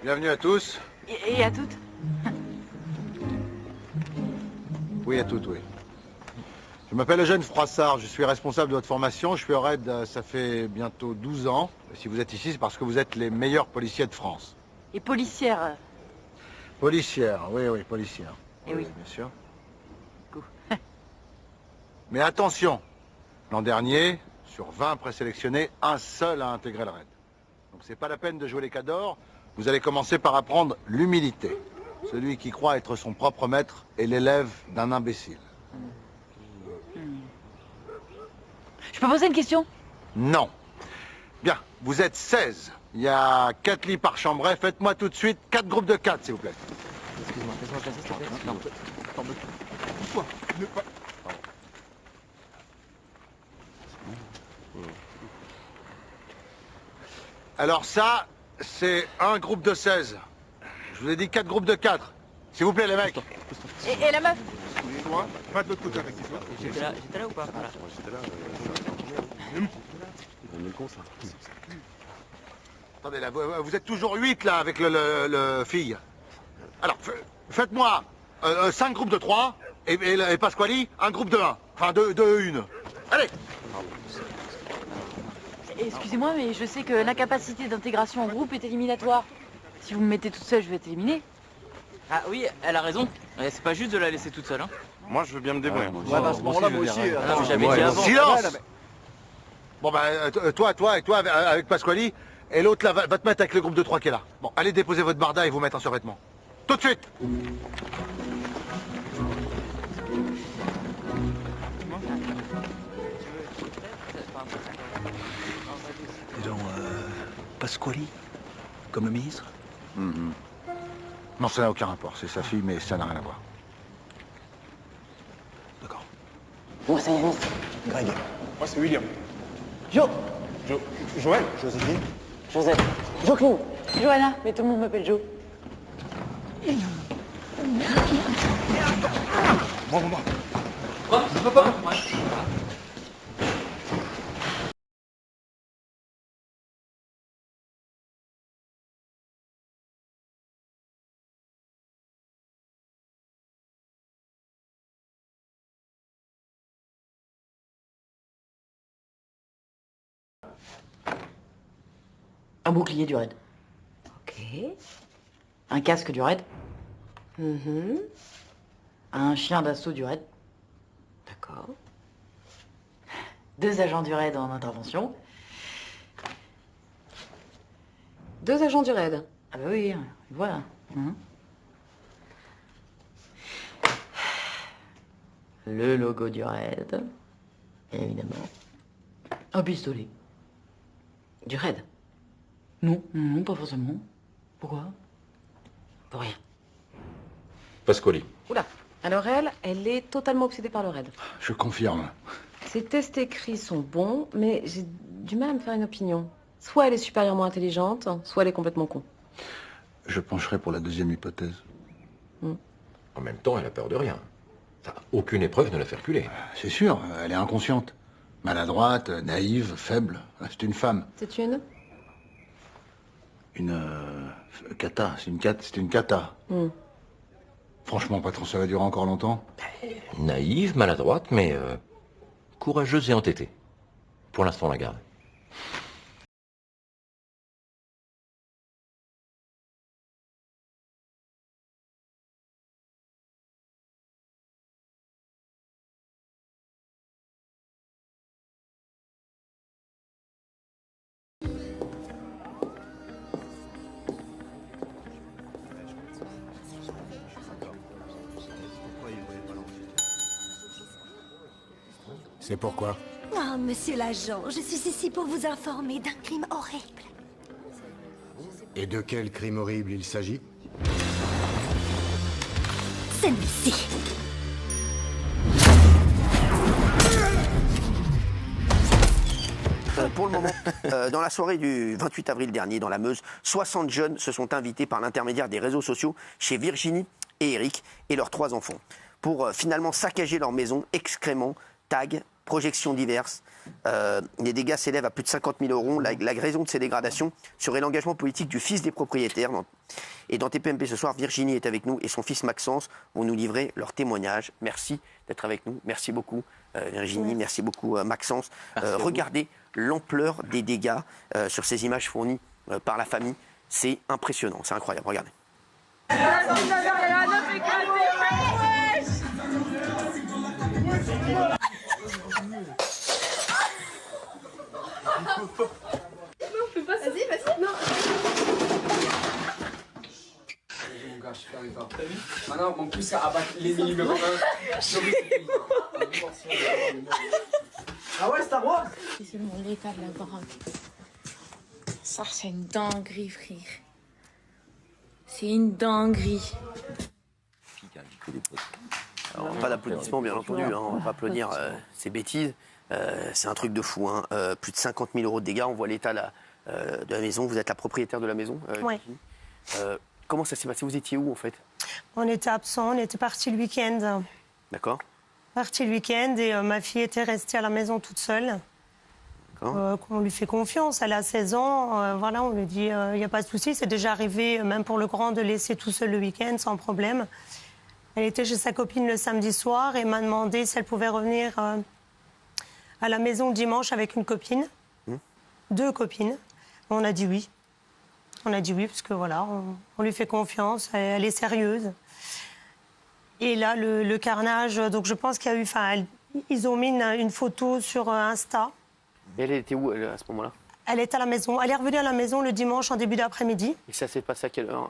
Bienvenue à tous. Et à toutes. Oui, à toutes, oui. Je m'appelle Eugène Froissart, je suis responsable de votre formation. Je suis au RAID, ça fait bientôt 12 ans. Si vous êtes ici, c'est parce que vous êtes les meilleurs policiers de France. Et policière. Policière, oui, oui, policière. Eh oui. Bien sûr. Go. Mais attention, l'an dernier, sur 20 présélectionnés, un seul a intégré le RAID. Donc c'est pas la peine de jouer les cadors. Vous allez commencer par apprendre l'humilité. Celui qui croit être son propre maître est l'élève d'un imbécile. Je peux poser une question? Non. Bien, vous êtes 16. Il y a 4 lits par chambre. Faites-moi tout de suite 4 groupes de 4, s'il vous plaît. Excuse-moi, laisse-moi passer, s'il te plaît. Non. Attends, mais pourquoi ne pas... Alors ça, c'est un groupe de 16. Je vous ai dit 4 groupes de 4. S'il vous plaît, les mecs. Et la meuf? Toi, pas de l'autre côté avec toi. J'étais là ou pas? Voilà. Attendez, là, vous êtes toujours 8, là, avec le fille. Alors, faites-moi 5 groupes de 3, et Pasquali, un groupe de 1. Enfin, de 1. Allez. Excusez-moi, mais je sais que l'incapacité d'intégration en groupe est éliminatoire. Si vous me mettez toute seule, je vais être éliminée. Ah oui, elle a raison. C'est pas juste de la laisser toute seule. Hein. Moi, je veux bien me débrouiller. Ouais, bah à ce moment-là, moi aussi. Ah non, mais j'avais dit avant. Silence. Bon, bah, toi, avec Pasquali, et l'autre, là, va te mettre avec le groupe de 3 qui est là. Bon, allez déposer votre barda et vous mettre en survêtement. Tout de suite. Dis donc, Pasquali, comme le ministre? Non, ça n'a aucun rapport. C'est sa fille, mais ça n'a rien à voir. D'accord. Moi, c'est Yannis. Greg. Moi, c'est William. Jo. Joël. Joséphine. Joseph. Jocelyne. Johanna, mais tout le monde m'appelle Jo. Moi. Un bouclier du raid. Ok. Un casque du raid. Un chien d'assaut du raid. D'accord. 2 agents du raid en intervention. 2 agents du raid. Ah bah oui, voilà. Le logo du raid. Évidemment. Un pistolet. Du raid. Non, pas forcément. Pourquoi? Pour rien. Pasquali. Oula. Alors elle est totalement obsédée par le raid. Je confirme. Ses tests écrits sont bons, mais j'ai du mal à me faire une opinion. Soit elle est supérieurement intelligente, soit elle est complètement con. Je pencherai pour la deuxième hypothèse. En même temps, elle a peur de rien. Enfin, aucune épreuve ne la fait reculer. C'est sûr, elle est inconsciente. Maladroite, naïve, faible. C'est une femme. C'est une Cata. C'est une cata. Franchement, patron, ça va durer encore longtemps. Naïve, maladroite, mais courageuse et entêtée. Pour l'instant, on la garde. C'est pourquoi? Oh, monsieur l'agent, je suis ici pour vous informer d'un crime horrible. Et de quel crime horrible il s'agit? Celui-ci. Pour le moment, dans la soirée du 28 avril dernier, dans la Meuse, 60 jeunes se sont invités par l'intermédiaire des réseaux sociaux chez Virginie et Eric et leurs 3 enfants pour finalement saccager leur maison, excréments, tags projections diverses. Les dégâts s'élèvent à plus de 50 000 €. La raison de ces dégradations serait l'engagement politique du fils des propriétaires. Et dans TPMP ce soir, Virginie est avec nous et son fils Maxence vont nous livrer leur témoignage. Merci d'être avec nous. Merci beaucoup Virginie, merci beaucoup Maxence. Regardez l'ampleur des dégâts sur ces images fournies par la famille. C'est impressionnant, c'est incroyable. Regardez. Maintenant, on pousse à abattre les millimes. Ah ouais, Star Wars. C'est seulement l'état de la baraque. Ça, c'est une dinguerie, frère. C'est une dinguerie. Alors, pas d'applaudissements, bien entendu. Hein, on va pas applaudir ces bêtises. C'est un truc de fou. Hein. Plus de 50 000 € de dégâts. On voit l'état de la maison. Vous êtes la propriétaire de la maison. Oui. Comment ça s'est passé? Vous étiez où, en fait? On était absents. On était partis le week-end. D'accord. Partis le week-end et ma fille était restée à la maison toute seule. On lui fait confiance. Elle a 16 ans. Voilà, on lui dit il n'y a pas de souci. C'est déjà arrivé, même pour le grand, de laisser tout seul le week-end sans problème. Elle était chez sa copine le samedi soir et m'a demandé si elle pouvait revenir à la maison le dimanche avec une copine. 2 copines. On a dit oui. On a dit oui parce que voilà, on lui fait confiance. Elle est sérieuse. Et là, le carnage. Donc je pense qu'il y a eu. Enfin, ils ont mis une photo sur Insta. Et elle était où à ce moment-là? Elle est à la maison. Elle est revenue à la maison le dimanche en début d'après-midi. Et ça s'est passé à quelle heure?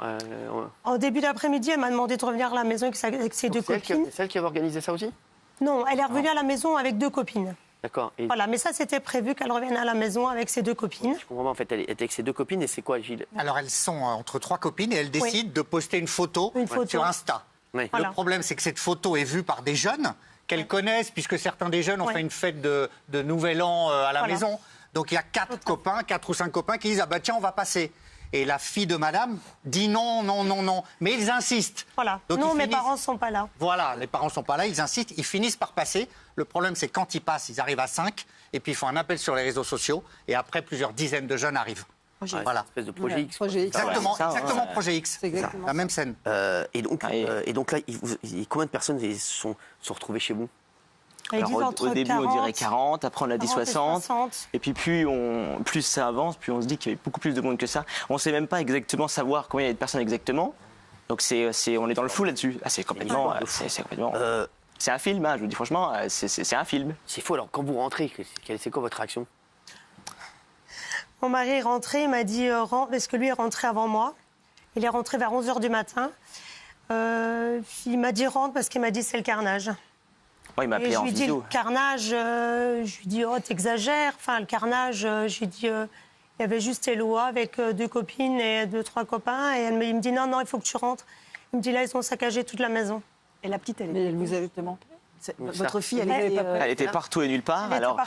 En début d'après-midi, elle m'a demandé de revenir à la maison avec ses 2 copines. C'est elle qui avait organisé ça aussi? Non, elle est revenue à la maison avec 2 copines. D'accord. Et... Voilà, mais ça, c'était prévu qu'elle revienne à la maison avec ses 2 copines. Je comprends pas, en fait, elle était avec ses 2 copines et c'est quoi, Gilles? Alors, elles sont entre 3 copines et elles décident de poster une photo sur Insta. Oui. Voilà. Le problème, c'est que cette photo est vue par des jeunes qu'elles connaissent, puisque certains des jeunes ont fait une fête de Nouvel An à la maison. Donc, il y a 4 copains, 4 ou 5 copains qui disent « Ah bah tiens, on va passer ». Et la fille de madame dit non, non, non, non. Mais ils insistent. Voilà. Donc, non, mes parents ne sont pas là. Voilà, les parents ne sont pas là, ils insistent, ils finissent par passer. Le problème, c'est quand ils passent, ils arrivent à 5, et puis ils font un appel sur les réseaux sociaux, et après, plusieurs dizaines de jeunes arrivent. Voilà. Une espèce de projet X. Exactement, Projet X. C'est la même scène. Et donc là, combien de personnes sont retrouvées chez vous? Alors, au début, 40, on dirait 40, après on a dit 60. Et puis plus ça avance, plus on se dit qu'il y avait beaucoup plus de monde que ça. On ne sait même pas exactement savoir combien il y a de personnes exactement. Donc on est dans le flou là-dessus. Ah, c'est complètement... c'est un film, hein, je vous dis franchement, c'est un film. C'est faux. Alors, quand vous rentrez, c'est quoi votre réaction? Mon mari est rentré, il m'a dit rentre, parce que lui est rentré avant moi. Il est rentré vers 11h du matin. Il m'a dit rentre parce qu'il m'a dit c'est le carnage. Oh, il m'a appelé en vidéo. Je lui dis vidéo. le carnage, je lui dis oh t'exagères. Enfin le carnage, je lui dis il y avait juste Eloa avec 2 copines et 2-3 copains et il me dit non il faut que tu rentres. Il me dit là ils ont saccagé toute la maison. Et la petite Mais elle vous avait demandé. Votre fille, elle était partout et nulle part. Alors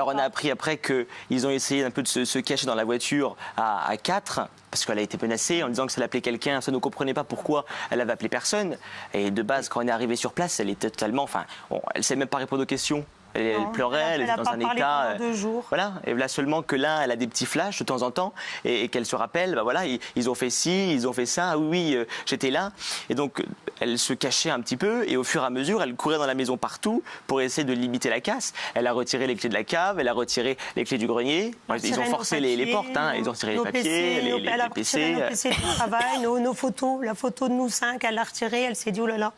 on a appris après qu'ils ont essayé un peu de se cacher dans la voiture à 4, parce qu'elle a été menacée en disant que ça l'appelait quelqu'un. Ça ne comprenait pas pourquoi elle avait appelé personne. Et de base, quand on est arrivé sur place, elle était totalement... Enfin, elle ne savait même pas répondre aux questions. Elle pleurait, elle était dans un état. 2 jours. Voilà. Et là seulement que là, elle a des petits flashs de temps en temps et qu'elle se rappelle. Bah voilà, ils ont fait ci, ils ont fait ça. Ah oui, j'étais là. Et donc elle se cachait un petit peu et au fur et à mesure, elle courait dans la maison partout pour essayer de limiter la casse. Elle a retiré les clés de la cave, elle a retiré les clés du grenier. Ils ont forcé les portes, hein. Ils ont retiré les papiers, les PC. Nos PC de travail, nos photos, la photo de nous 5, elle l'a retirée. Elle s'est dit oh là là.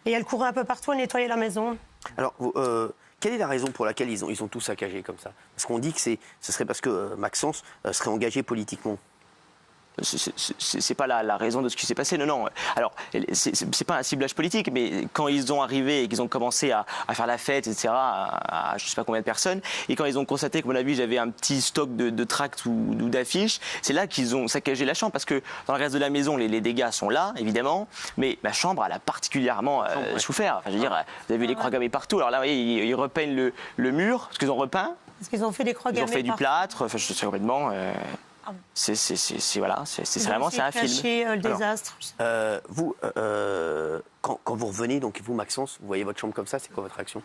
Et elle courait un peu partout, elle nettoyait la maison. Alors, quelle est la raison pour laquelle ils ont tout saccagé comme ça? Parce qu'on dit que ce serait parce que Maxence serait engagé politiquement. C'est pas la raison de ce qui s'est passé, non. Alors, c'est pas un ciblage politique, mais quand ils ont arrivé et qu'ils ont commencé à faire la fête, etc., à je sais pas combien de personnes, et quand ils ont constaté que, à mon avis, j'avais un petit stock de tracts ou d'affiches, c'est là qu'ils ont saccagé la chambre, parce que dans le reste de la maison, les dégâts sont là, évidemment, mais ma chambre, elle a particulièrement souffert. Enfin, je veux dire, vous avez vu les croix gammées partout. Alors là, vous voyez, ils repeignent le mur, parce qu'ils ont repeint. Parce qu'ils ont fait des croix gammées. Ils ont fait du plâtre, enfin, je sais complètement... Voilà, c'est vraiment c'est un film. Le désastre. Vous, quand vous revenez, donc vous Maxence, vous voyez votre chambre comme ça, c'est quoi votre réaction?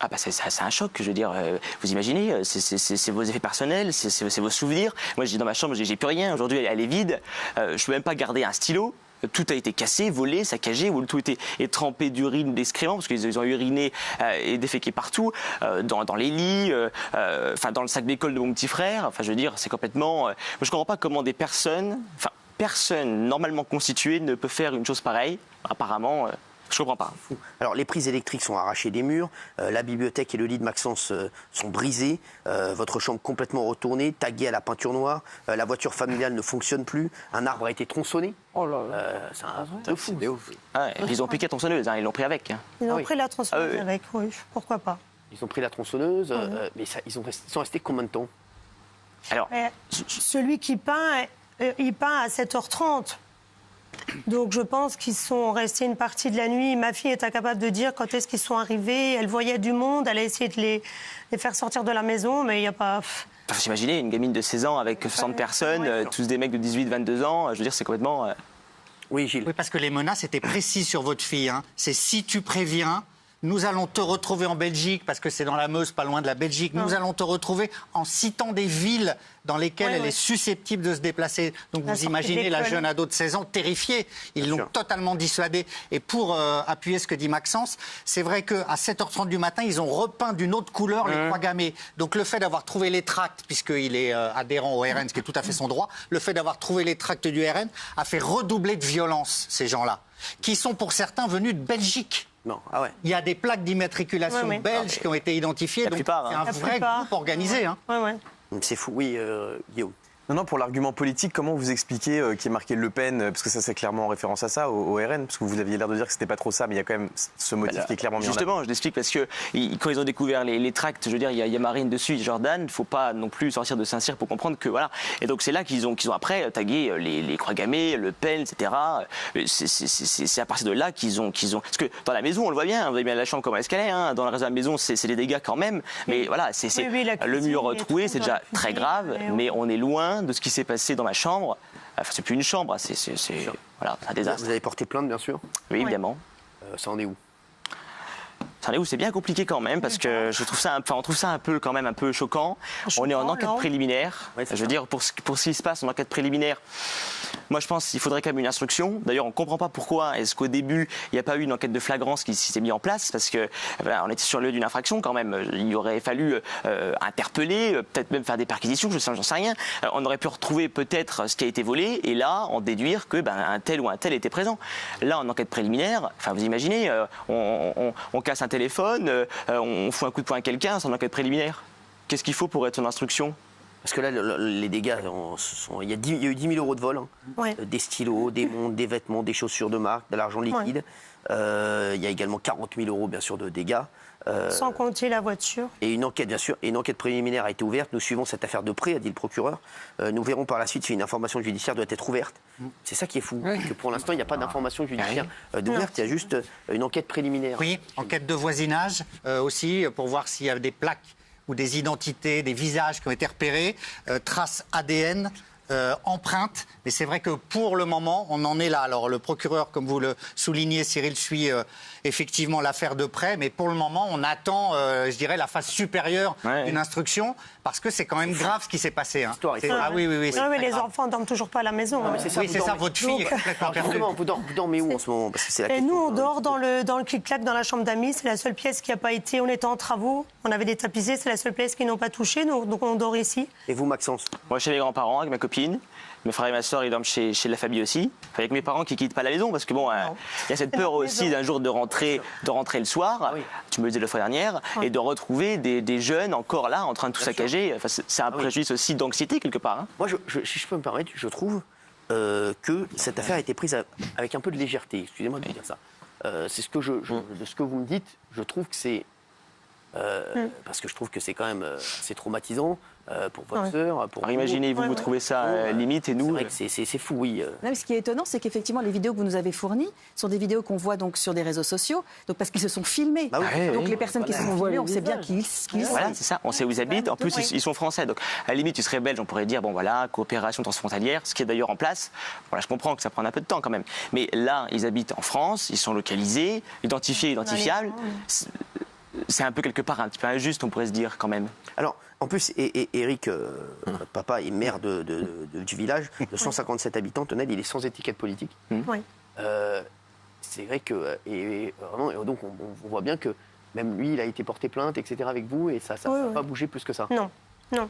Ah bah c'est un choc, je veux dire. Vous imaginez, c'est vos effets personnels, c'est vos souvenirs. Moi, dans ma chambre, j'ai plus rien. Aujourd'hui, elle est vide. Je peux même pas garder un stylo. Tout a été cassé, volé, saccagé, ou tout est trempé d'urine, d'excréments, parce qu'ils ont uriné et déféqué partout, dans les lits, dans le sac d'école de mon petit frère. Enfin, je veux dire, c'est complètement. Moi, je comprends pas comment des personne normalement constituée ne peut faire une chose pareille. Apparemment. Je comprends pas. Alors, les prises électriques sont arrachées des murs, la bibliothèque et le lit de Maxence sont brisés, votre chambre complètement retournée, taguée à la peinture noire, la voiture familiale ne fonctionne plus, un arbre a été tronçonné. Oh là là. C'est un truc de fou. Ah, ils ont piqué la tronçonneuse, ils l'ont pris avec. Ils ont pris la tronçonneuse avec, oui, pourquoi pas. Ils ont pris la tronçonneuse, mais ils sont restés combien de temps? Alors, celui qui peint, il peint à 7h30. Donc je pense qu'ils sont restés une partie de la nuit. Ma fille est incapable de dire quand est-ce qu'ils sont arrivés. Elle voyait du monde, elle a essayé de les faire sortir de la maison, mais il n'y a pas... Faut s'imaginer une gamine de 16 ans avec 60 personnes, tous des mecs de 18, 22 ans. Je veux dire, c'est complètement... Oui, Gilles. Oui, parce que les menaces étaient précises sur votre fille. Hein. C'est si tu préviens... Nous allons te retrouver en Belgique, parce que c'est dans la Meuse, pas loin de la Belgique. Nous allons te retrouver en citant des villes dans lesquelles elle est susceptible de se déplacer. Donc vous imaginez la jeune ado de 16 ans terrifiée. Ils l'ont totalement dissuadée. Et pour appuyer ce que dit Maxence, c'est vrai qu'à 7h30 du matin, ils ont repeint d'une autre couleur les croix gammées. Donc le fait d'avoir trouvé les tracts, puisqu'il est adhérent au RN, ce qui est tout à fait son droit, le fait d'avoir trouvé les tracts du RN a fait redoubler de violence ces gens-là, qui sont pour certains venus de Belgique. Non. Ah ouais. Il y a des plaques d'immatriculation belges qui ont été identifiées. Donc c'est un vrai groupe organisé. Hein. C'est fou, oui, Guillaume. Non, pour l'argument politique, comment vous expliquez qui est marqué Le Pen, parce que ça c'est clairement en référence à ça, au RN, parce que vous aviez l'air de dire que c'était pas trop ça, mais il y a quand même ce motif qui est clairement mis en avant. Justement, je l'explique parce que quand ils ont découvert les tracts, je veux dire, il y a Marine dessus, Jordan, il ne faut pas non plus sortir de Saint-Cyr pour comprendre que voilà. Et donc c'est là qu'ils ont après tagué les croix gammées, Le Pen, etc. C'est à partir de là qu'ils ont, parce que dans la maison on le voit bien, vous voyez bien la chambre comment est-ce qu'elle est, hein, dans le reste de la maison c'est des dégâts quand même, mais voilà, le mur troué, c'est déjà très grave, mais on est loin de ce qui s'est passé dans ma chambre. Enfin, c'est plus une chambre, c'est voilà, un désastre. Vous avez porté plainte, bien sûr? Oui, évidemment. Ça en est où? C'est bien compliqué quand même parce que on trouve ça un peu quand même un peu choquant. On est en enquête préliminaire. Je veux dire pour ce qui se passe en enquête préliminaire. Moi, je pense qu'il faudrait quand même une instruction. D'ailleurs, on ne comprend pas pourquoi est-ce qu'au début, il n'y a pas eu une enquête de flagrance qui s'est mise en place, parce que on était sur le lieu d'une infraction quand même. Il aurait fallu interpeller, peut-être même faire des perquisitions, j'en sais rien. On aurait pu retrouver peut-être ce qui a été volé et là, en déduire que un tel ou un tel était présent. Là, en enquête préliminaire, enfin, vous imaginez, on casse un téléphone, on fout un coup de poing à quelqu'un, c'est en enquête préliminaire. Qu'est-ce qu'il faut pour être son instruction? Parce que là, les dégâts, il y a eu 10 000 euros de vol. Hein. Des stylos, des montres, des vêtements, des chaussures de marque, de l'argent liquide. Il y a également 40 000 euros, bien sûr, de dégâts. Sans compter la voiture. Et une enquête, bien sûr, une enquête préliminaire a été ouverte. Nous suivons cette affaire de près, a dit le procureur. Nous verrons par la suite si une information judiciaire doit être ouverte. C'est ça qui est fou, que pour l'instant, il n'y a pas d'information judiciaire ouverte, il y a juste une enquête préliminaire. Oui, enquête de voisinage aussi, pour voir s'il y a des plaques ou des identités, des visages qui ont été repérés, traces ADN, empreintes. Mais c'est vrai que pour le moment, on en est là. Alors le procureur, comme vous le soulignez, Cyril, suit effectivement l'affaire de près. Mais pour le moment, on attend, je dirais, la phase supérieure d'une instruction. Parce que c'est quand même grave ce qui s'est passé. Hein. Ah oui. Non, mais les enfants ne dorment toujours pas à la maison. Non, c'est ça, votre fille est complètement perdue. Vous dormez où en ce moment? Parce que c'est la question. Nous, on dort dans le clic-clac dans la chambre d'amis. C'est la seule pièce qui n'a pas été... On était en travaux, on avait des tapisés, c'est la seule pièce qu'ils n'ont pas touchée. Donc on dort ici. Et vous, Maxence? Moi, chez mes grands-parents, avec ma copine. Mes frères et ma soeur, ils dorment chez la famille aussi. Avec mes parents qui quittent pas la maison, parce que bon, il y a cette peur aussi d'un jour de rentrer le soir. Tu me le disais la fois dernière, et de retrouver des jeunes encore là, en train de tout saccager. Enfin, c'est un préjudice aussi d'anxiété quelque part. Hein. Moi, si je peux me permettre, je trouve que cette affaire a été prise avec un peu de légèreté. Excusez-moi de dire ça. C'est ce que de ce que vous me dites, je trouve que c'est parce que je trouve que c'est quand même c'est traumatisant. Pour votre sœur, pour vous. Imaginez-vous, vous trouvez ça limite et nous... C'est vrai que c'est fou, oui. Non, ce qui est étonnant, c'est qu'effectivement, les vidéos que vous nous avez fournies sont des vidéos qu'on voit donc sur des réseaux sociaux, donc parce qu'ils se sont filmés. Donc les personnes qui se sont filmées, on sait bien qui ils sont. Voilà, c'est ça, on sait où ils habitent. En plus, ils sont français. Donc, à la limite, tu serais belge, on pourrait dire, bon voilà, coopération transfrontalière, ce qui est d'ailleurs en place. Voilà, je comprends que ça prend un peu de temps quand même. Mais là, ils habitent en France, ils sont localisés, identifiés, identifiables. c'est un peu quelque part un petit peu injuste, on pourrait se dire quand même. Alors, en plus, Eric, votre papa est maire du village de 157 habitants. Tonel, il est sans étiquette politique. Oui. C'est vrai que, vraiment, et donc on voit bien que même lui, il a été porté plainte, etc. avec vous, et ça n'a pas bougé plus que ça. Non, non.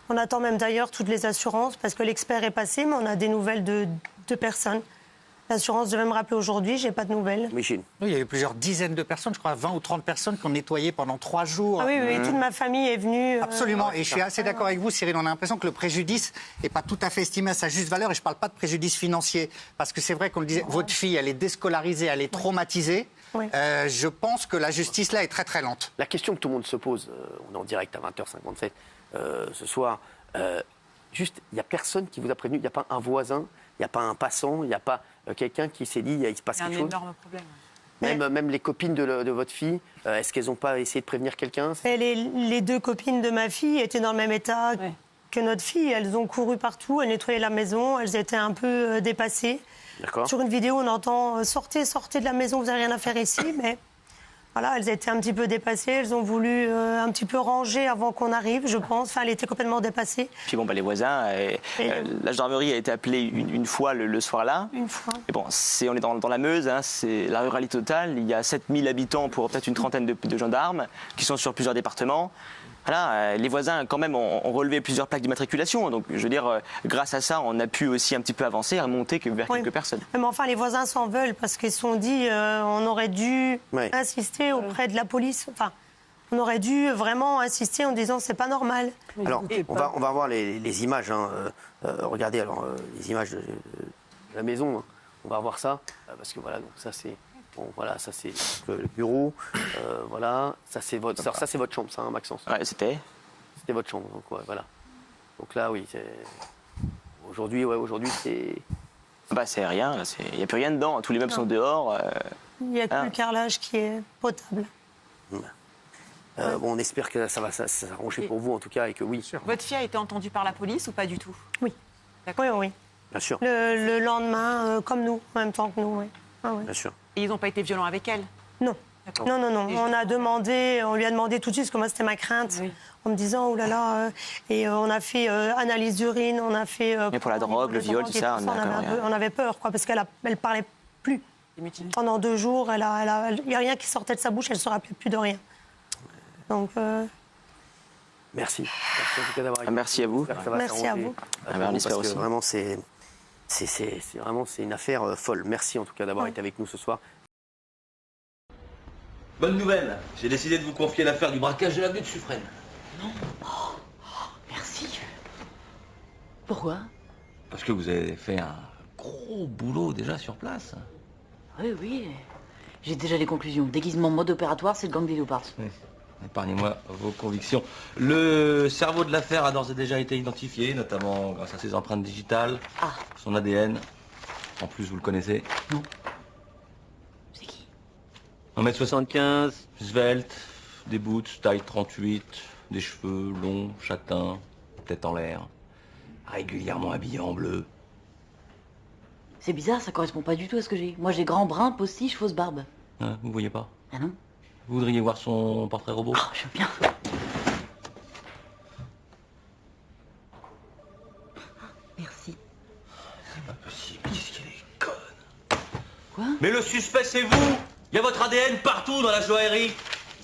On attend même d'ailleurs toutes les assurances, parce que l'expert est passé, mais on a des nouvelles de personnes. L'assurance devait me rappeler aujourd'hui, j'ai pas de nouvelles. Michel. Oui, il y a eu plusieurs dizaines de personnes, je crois 20 ou 30 personnes qui ont nettoyé pendant 3 jours. Ah oui, oui, toute ma famille est venue. Absolument, et je suis assez d'accord avec vous, Cyril. On a l'impression que le préjudice n'est pas tout à fait estimé à sa juste valeur, et je ne parle pas de préjudice financier, parce que c'est vrai qu'on le disait, votre fille, elle est déscolarisée, elle est traumatisée. Oui. Je pense que la justice là est très très lente. La question que tout le monde se pose, on est en direct à 20h57 ce soir, juste, il n'y a personne qui vous a prévenu, il n'y a pas un voisin, il n'y a pas un passant, il n'y a pas quelqu'un qui s'est dit il se passe quelque chose. C'est un énorme problème. Même les copines de votre fille, est-ce qu'elles n'ont pas essayé de prévenir quelqu'un? Les 2 copines de ma fille étaient dans le même état que notre fille. Elles ont couru partout, elles nettoyaient la maison, elles étaient un peu dépassées. Sur une vidéo, on entend sortez de la maison, vous n'avez rien à faire ici. Mais voilà, elles étaient un petit peu dépassées. Elles ont voulu un petit peu ranger avant qu'on arrive, je pense. Enfin, elles étaient complètement dépassées. Puis bon, les voisins, la gendarmerie a été appelée une fois le soir-là. Une fois. Et bon, on est dans la Meuse, hein, c'est la ruralité totale. Il y a 7000 habitants pour peut-être une trentaine de gendarmes qui sont sur plusieurs départements. Voilà, les voisins, quand même, ont relevé plusieurs plaques d'immatriculation. Donc, je veux dire, grâce à ça, on a pu aussi un petit peu avancer et remonter vers quelques personnes. Mais enfin, les voisins s'en veulent parce qu'ils se sont dit on aurait dû insister auprès de la police. Enfin, on aurait dû vraiment insister en disant c'est pas normal. Alors, on va voir les images. Hein. Regardez alors les images de la maison. Hein. On va voir ça parce que voilà, donc ça c'est. Bon, voilà, ça c'est le bureau, voilà, ça c'est votre chambre, ça, hein, Maxence. Ouais, c'était votre chambre, donc voilà. Donc là, oui, aujourd'hui, c'est. Bah c'est rien, il n'y a plus rien dedans, tous les meubles sont dehors. Il n'y a que le carrelage qui est potable. Bon, on espère que ça va s'arranger pour vous en tout cas et que oui. Votre fille a été entendue par la police ou pas du tout? Oui. Oui. Bien sûr. Le lendemain, comme nous, en même temps que nous, oui. Ah, oui. Bien sûr. Et ils n'ont pas été violents avec elle? Non. Non. On lui a demandé tout de suite, parce que moi c'était ma crainte, en me disant oh là là. Et on a fait analyse d'urine, on a fait. Mais pour la drogue, le viol, tout ça, on avait peur, quoi, parce qu'elle parlait plus. Pendant 2 jours, il n'y a rien qui sortait de sa bouche, elle ne se rappelait plus de rien. Donc. Merci. Merci en tout cas d'avoir été. Merci à vous. Merci à vous. Parce que vraiment c'est une affaire folle. Merci en tout cas d'avoir été avec nous ce soir. Bonne nouvelle, j'ai décidé de vous confier l'affaire du braquage de l'avenue de Suffren. Non. Merci. Pourquoi? Parce que vous avez fait un gros boulot déjà sur place. Oui. J'ai déjà les conclusions. Déguisement mode opératoire, c'est le gang des léopards. Oui. Épargnez-moi vos convictions. Le cerveau de l'affaire a d'ores et déjà été identifié, notamment grâce à ses empreintes digitales, son ADN. En plus, vous le connaissez. Non. C'est qui? 1m75, svelte, des boots, taille 38, des cheveux longs, châtains, tête en l'air, régulièrement habillé en bleu. C'est bizarre, ça correspond pas du tout à ce que j'ai. Moi, j'ai grand brun, postiche, fausse barbe. Hein, vous voyez pas? Ah non? Vous voudriez voir son portrait robot? Je veux bien. Merci. C'est pas possible, qu'est-ce qu'elle est conne. Quoi? Mais le suspect, c'est vous! Il y a votre ADN partout dans la joaillerie.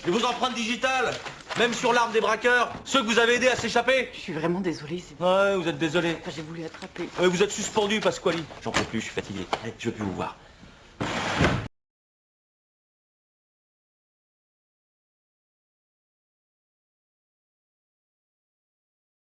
Et vos empreintes digitales, même sur l'arme des braqueurs, ceux que vous avez aidés à s'échapper. Je suis vraiment désolée. Ouais, vous êtes désolé. J'ai voulu attraper. Vous êtes suspendu, Pasquali. J'en peux plus, je suis fatigué. Allez, je veux plus vous voir.